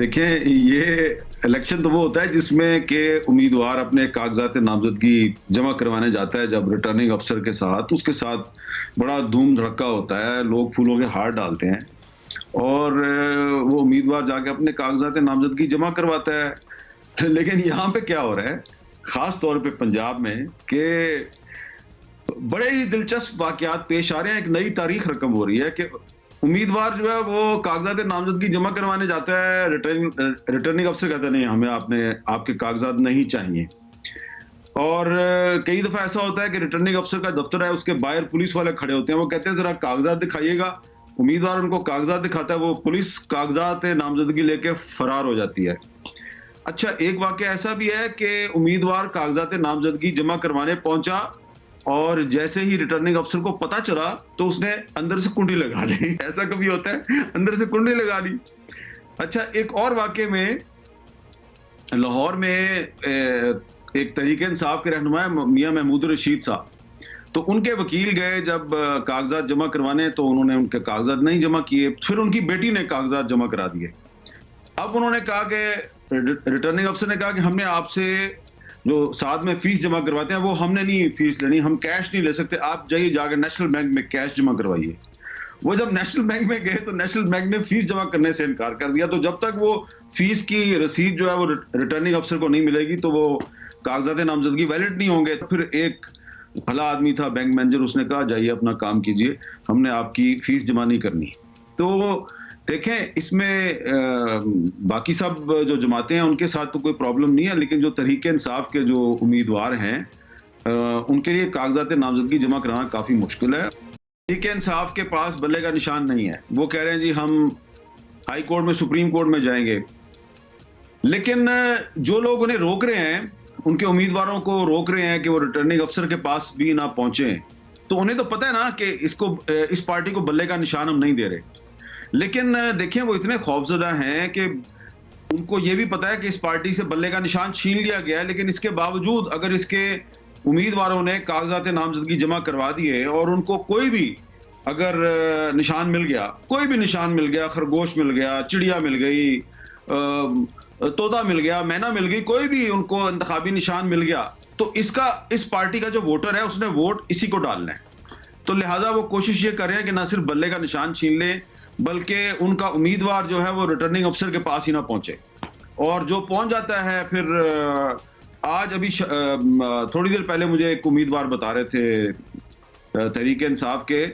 देखिए, ये इलेक्शन तो वो होता है जिसमें कि उम्मीदवार अपने कागजात नामजदगी जमा करवाने जाता है जब रिटर्निंग अफसर के साथ, उसके साथ बड़ा धूम धड़का होता है, लोग फूलों के हार डालते हैं और वो उम्मीदवार जाके अपने कागजात नामजदगी जमा करवाता है। लेकिन यहाँ पे क्या हो रहा है, खास तौर पे पंजाब में, कि बड़े ही दिलचस्प वाकयात पेश आ रहे हैं। एक नई तारीख रकम हो रही है कि उम्मीदवार जो है वो कागजात नामजदगी जमा करवाने जाता है, रिटर्निंग अफसर कहता है नहीं, हमें आपके कागजात नहीं चाहिए। और कई दफा ऐसा होता है कि रिटर्निंग अफसर का दफ्तर है, उसके बाहर पुलिस वाले खड़े होते हैं, वो कहते हैं जरा कागजात दिखाइएगा। उम्मीदवार उनको कागजात दिखाता है, वो पुलिस कागजात नामजदगी लेके फरार हो जाती है। अच्छा, एक वाकया ऐसा भी है कि उम्मीदवार कागजात नामजदगी जमा करवाने पहुंचा और जैसे ही रिटर्निंग अफसर को पता चला तो उसने अंदर से कुंडी लगा ली। ऐसा कभी होता है, अंदर से कुंडी लगा ली। अच्छा, एक और वाकये में लाहौर में एक तहरीक इंसाफ के रहनुमा मियां महमूद रशीद साहब, तो उनके वकील गए जब कागजात जमा करवाने, तो उन्होंने उनके कागजात नहीं जमा किए। फिर उनकी बेटी ने कागजात जमा करा दिए। अब उन्होंने कहा कि रिटर्निंग अफसर ने कहा कि हमने आपसे जो साथ में फीस जमा करवाते हैं वो हमने नहीं फीस लेनी, हम कैश नहीं ले सकते, आप जाइए जाकर नेशनल बैंक में कैश जमा करवाइए। वो जब नेशनल बैंक में गए तो नेशनल बैंक ने फीस जमा करने से इनकार कर दिया। तो जब तक वो फीस की रसीद जो है वो रिटर्निंग अफसर को नहीं मिलेगी तो वो कागजात नामजदगी वैलिड नहीं होंगे। तो फिर एक भला आदमी था, बैंक मैनेजर, उसने कहा जाइए अपना काम कीजिए, हमने आपकी फीस जमा नहीं करनी। तो देखें, इसमें बाकी सब जो जमाते हैं उनके साथ तो कोई प्रॉब्लम नहीं है, लेकिन जो तहरीक इंसाफ के जो उम्मीदवार हैं उनके लिए कागजात नामजदगी जमा कराना काफी मुश्किल है। तहरीक इंसाफ के पास बल्ले का निशान नहीं है, वो कह रहे हैं जी हम हाई कोर्ट में, सुप्रीम कोर्ट में जाएंगे। लेकिन जो लोग उन्हें रोक रहे हैं, उनके उम्मीदवारों को रोक रहे हैं कि वो रिटर्निंग अफसर के पास भी ना पहुंचे, तो उन्हें तो पता है ना कि इस पार्टी को बल्ले का निशान हम नहीं दे रहे। लेकिन देखिए, वो इतने खौफजदा हैं कि उनको ये भी पता है कि इस पार्टी से बल्ले का निशान छीन लिया गया है, लेकिन इसके बावजूद अगर इसके उम्मीदवारों ने कागजात नामजदगी जमा करवा दिए और उनको कोई भी अगर निशान मिल गया, कोई भी निशान मिल गया, खरगोश मिल गया, चिड़िया मिल गई, तोता मिल गया, मैना मिल गई, कोई भी उनको इंतखाबी निशान मिल गया, तो इस पार्टी का जो वोटर है उसने वोट इसी को डालना है। तो लिहाजा वो कोशिश ये कर रहे हैं कि ना सिर्फ बल्ले का निशान छीन लें, बल्कि उनका उम्मीदवार जो है वो रिटर्निंग अफसर के पास ही ना पहुंचे। और जो पहुंच जाता है, फिर आज अभी थोड़ी देर पहले मुझे एक उम्मीदवार बता रहे थे तहरीक इंसाफ के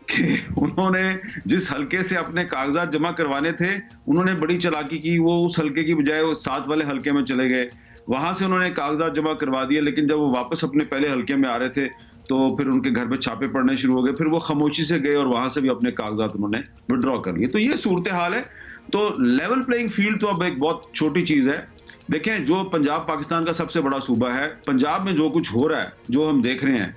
कि उन्होंने जिस हलके से अपने कागजात जमा करवाने थे, उन्होंने बड़ी चालाकी की, वो उस हलके की बजाय वो साथ वाले हलके में चले गए, वहां से उन्होंने कागजात जमा करवा दिए। लेकिन जब वो वापस अपने पहले हलके में आ रहे थे तो फिर उनके घर पे छापे पड़ने शुरू हो गए, फिर वो खामोशी से गए और वहां से भी अपने कागजात उन्होंने विड्रॉ कर लिए। तो ये सूरत हाल है। तो लेवल प्लेइंग फील्ड तो अब एक बहुत छोटी चीज है। देखें, जो पंजाब पाकिस्तान का सबसे बड़ा सूबा है, पंजाब में जो कुछ हो रहा है, जो हम देख रहे हैं,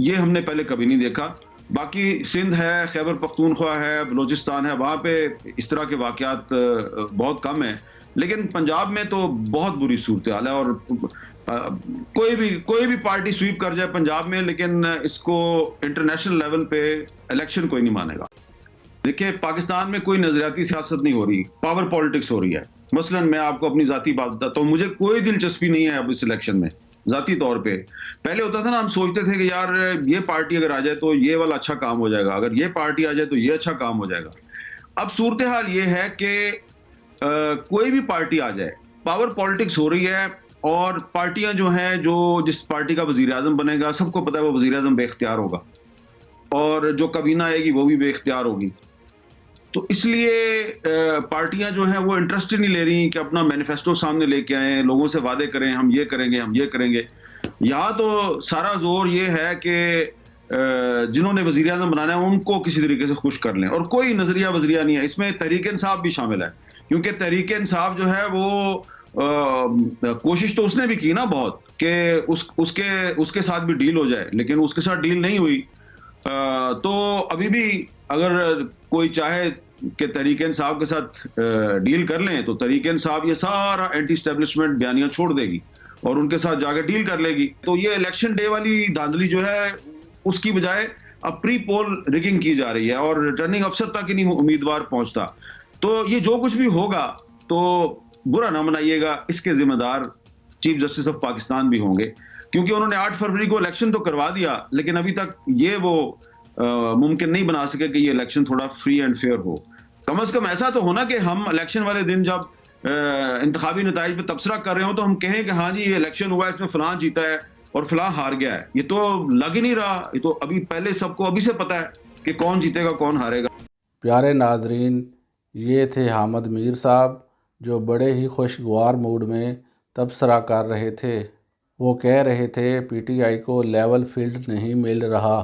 ये हमने पहले कभी नहीं देखा। बाकी सिंध है, खैबर पख्तूनख्वा है, बलोचिस्तान है, वहां पे इस तरह के वाकयात बहुत कम है, लेकिन पंजाब में तो बहुत बुरी सूरत हाल है। और कोई भी पार्टी स्वीप कर जाए पंजाब में, लेकिन इसको इंटरनेशनल लेवल पे इलेक्शन कोई नहीं मानेगा। देखिए, पाकिस्तान में कोई नजरियाती सियासत नहीं हो रही, पावर पॉलिटिक्स हो रही है। मसलन मैं आपको अपनी जाती बात बताता हूँ, मुझे कोई दिलचस्पी नहीं है अब इस इलेक्शन में, जाती तौर पे। पहले होता था ना, हम सोचते थे कि यार ये पार्टी अगर आ जाए तो ये वाला अच्छा काम हो जाएगा, अगर ये पार्टी आ जाए तो ये अच्छा काम हो जाएगा। अब सूरत हाल ये है कि कोई भी पार्टी आ जाए, पावर पॉलिटिक्स हो रही है। और पार्टियां जो हैं, जो जिस पार्टी का वजीर आजम बनेगा, सबको पता है वो वजीर आजम बेख्तियार होगा, और जो काबीना आएगी वो भी बेख्तियार होगी। तो इसलिए पार्टियां जो हैं वो इंटरेस्ट नहीं ले रही कि अपना मैनिफेस्टो सामने लेके आए, लोगों से वादे करें, हम ये करेंगे, हम ये करेंगे। यहाँ तो सारा जोर ये है कि जिन्होंने वजीर आजम बनाना है उनको किसी तरीके से खुश कर लें, और कोई नजरिया वजरिया नहीं है। इसमें तहरीक इंसाफ भी शामिल है, क्योंकि तहरीक इंसाफ जो है वो कोशिश तो उसने भी की ना बहुत कि उसके साथ भी डील हो जाए, लेकिन उसके साथ डील नहीं हुई। तो अभी भी अगर कोई चाहे कि तहरीक इंसाफ के साथ डील कर लें, तो तहरीक इंसाफ ये सारा एंटी एस्टेब्लिशमेंट बयानियां छोड़ देगी और उनके साथ जाकर डील कर लेगी। तो ये इलेक्शन डे वाली धांधली जो है, उसकी बजाय अब प्री पोल रिगिंग की जा रही है और रिटर्निंग अफसर तक ही नहीं उम्मीदवार पहुंचता। तो ये जो कुछ भी होगा, तो बुरा ना मनाइएगा, इसके जिम्मेदार चीफ जस्टिस ऑफ पाकिस्तान भी होंगे, क्योंकि उन्होंने 8 फरवरी को इलेक्शन तो करवा दिया, लेकिन अभी तक ये वो मुमकिन नहीं बना सके कि ये इलेक्शन थोड़ा फ्री एंड फेयर हो। कम से कम ऐसा तो होना कि हम इलेक्शन वाले दिन जब इंतखाबी नताइज पे तबसरा कर रहे हो तो हम कहें कि हाँ जी ये इलेक्शन हुआ है, इसमें फलां जीता है और फलां हार गया है। ये तो लग ही नहीं रहा, ये तो अभी पहले सबको अभी से पता है कि कौन जीतेगा कौन हारेगा। प्यारे नाजरीन, ये थे हामिद मीर साहब, जो बड़े ही खुशगवार मूड में तबसरा कर रहे थे। वो कह रहे थे पीटीआई को लेवल फील्ड नहीं मिल रहा।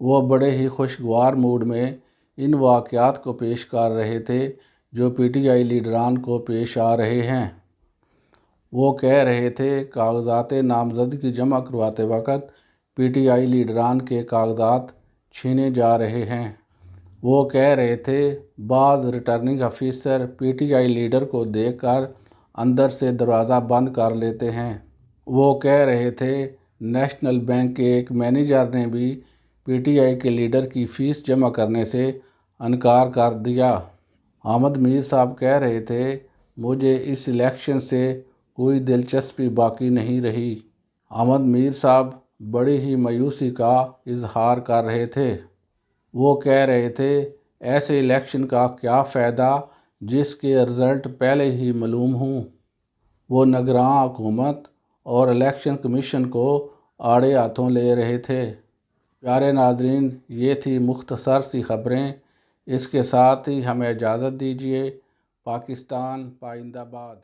वो बड़े ही खुशगवार मूड में इन वाक़यात को पेश कर रहे थे जो पीटीआई लीडरान को पेश आ रहे हैं। वो कह रहे थे कागज़ात नामज़दगी जमा करवाते वक़्त पीटीआई लीडरान के कागज़ात छीने जा रहे हैं। वो कह रहे थे बाज़ रिटर्निंग अफीसर पीटीआई लीडर को देखकर अंदर से दरवाज़ा बंद कर लेते हैं। वो कह रहे थे नेशनल बैंक के एक मैनेजर ने भी पीटीआई के लीडर की फ़ीस जमा करने से इनकार कर दिया। हामिद मीर साहब कह रहे थे मुझे इस इलेक्शन से कोई दिलचस्पी बाकी नहीं रही। हामिद मीर साहब बड़ी ही मायूसी का इजहार कर रहे थे। वो कह रहे थे ऐसे इलेक्शन का क्या फ़ायदा जिसके रिज़ल्ट पहले ही मालूम हों। वो निगरान हुकूमत और इलेक्शन कमीशन को आड़े हाथों ले रहे थे। प्यारे नाजरीन, ये थी मुख्तसर सी ख़बरें। इसके साथ ही हमें इजाज़त दीजिए। पाकिस्तान पाइंदाबाद।